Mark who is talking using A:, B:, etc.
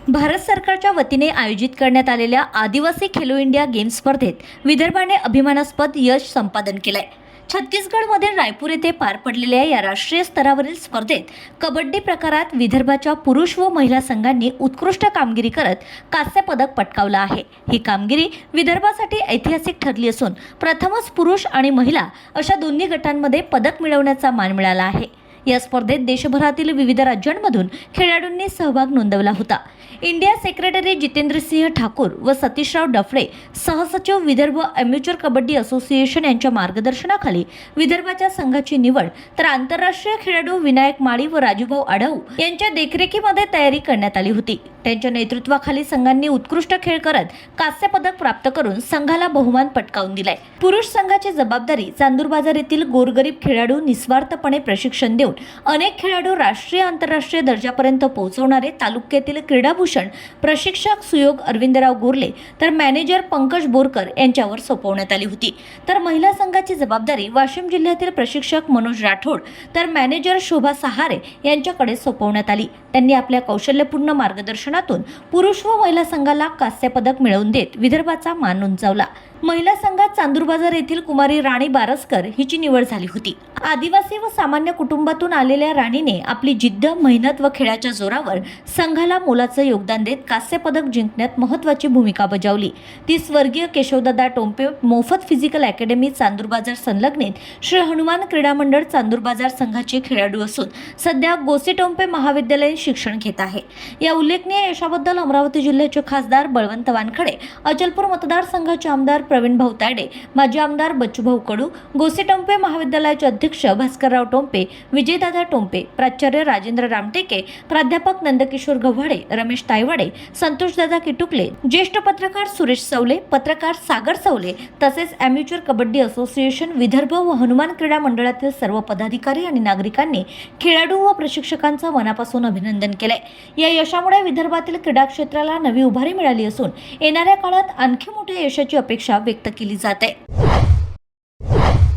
A: भारत सरकारच्या वतीने आयोजित करण्यात आलेल्या आदिवासी खेलो इंडिया गेम्स स्पर्धेत विदर्भाने अभिमानास्पद यश संपादन केलंय। छत्तीसगडमध्ये रायपूर येथे पार पडलेल्या या राष्ट्रीय स्तरावरील स्पर्धेत कबड्डी प्रकारात विदर्भाच्या पुरुष व महिला संघांनी उत्कृष्ट कामगिरी करत कांस्य पदक पटकावलं आहे। ही कामगिरी विदर्भासाठी ऐतिहासिक ठरली असून प्रथमच पुरुष आणि महिला अशा दोन्ही गटांमध्ये पदक मिळवण्याचा मान मिळाला आहे। या स्पर्धेत देशभरातील विविध राज्यांमधून खेळाडूंनी सहभाग नोंदवला होता। इंडिया सेक्रेटरी जितेंद्र सिंह ठाकूर व सतीशराव डफळे सहसचिव विदर्भ अॅमेच्युअर कबड्डी असोसिएशन यांच्या मार्गदर्शनाखाली विदर्भाच्या संघाची निवड तर आंतरराष्ट्रीय खेळाडू विनायक माळी व राजूभाऊ आढाऊ यांच्या देखरेखीमध्ये तयारी करण्यात आली होती। त्यांच्या नेतृत्वाखाली संघांनी उत्कृष्ट खेळ करत कांस्य पदक प्राप्त करून संघाला बहुमान पटकावून दिलाय। पुरुष संघाची जबाबदारी चांदूर बाजार येथील गोरगरीब खेळाडू निस्वार्थपणे प्रशिक्षण देऊन अनेक खेळाडू राष्ट्रीय आंतरराष्ट्रीय दर्जापर्यंत पोहोचवणारे तालुक्यातील क्रीडाभूषण प्रशिक्षक सुयोग अरविंदराव गोरले तर मॅनेजर पंकज बोरकर यांच्यावर सोपवण्यात आली होती। तर महिला संघाची जबाबदारी वाशिम जिल्ह्यातील प्रशिक्षक मनोज राठोड तर मॅनेजर शोभा सहारे यांच्याकडे सोपवण्यात आली। त्यांनी आपल्या कौशल्यपूर्ण मार्गदर्शनातून पुरुष व महिला संघाला कांस्य पदक मिळवून देत विदर्भाचा मान उंचावला। महिला संघात चांदूर बाजार येथील कुमारी राणी बारसकर हिची निवड झाली होती। आदिवासी व सामान्य कुटुंबातून आलेल्या राणीने आपली जिद्द, मेहनत व खेळाच्या जोरावर संघाला मोलाचं योगदान देत कांस्य पदक जिंकण्यात महत्त्वाची भूमिका बजावली। ती स्वर्गीय केशवदादा टोंपे मोफत फिजिकल अकॅडमी चांदूर बाजार संलग्नित श्री हनुमान क्रीडा मंडळ चांदूर बाजार संघाची खेळाडू असून सध्या गोसे टोंपे महाविद्यालयात शिक्षण घेत आहे। या उल्लेखनीय यशाबद्दल अमरावती जिल्ह्याचे खासदार बळवंत वानखडे, अचलपूर मतदारसंघाचे आमदार प्रवीण भाऊ तायडे, माजी आमदार बच्चूभाऊ कडू, गोसे टोंपे महाविद्यालयाचे अध्यक्ष भास्करराव टोंपे, विजयदादा टोंपे, प्राचार्य राजेंद्र रामटेके, प्राध्यापक नंदकिशोर गव्हाडे, रमेश तायवाडे, संतोषदादा किटुकले, ज्येष्ठ पत्रकार सुरेश सवले, पत्रकार सागर सवले तसेच अॅमेच्युअर कबड्डी असोसिएशन विदर्भ व हनुमान क्रीडा मंडळातील सर्व पदाधिकारी आणि नागरिकांनी खेळाडू व प्रशिक्षकांचं मनापासून अभिनंदन केलंय। या यशामुळे विदर्भातील क्रीडा क्षेत्राला नवी उभारी मिळाली असून येणाऱ्या काळात आणखी मोठ्या यशाची अपेक्षा व्यक्त केली जाते।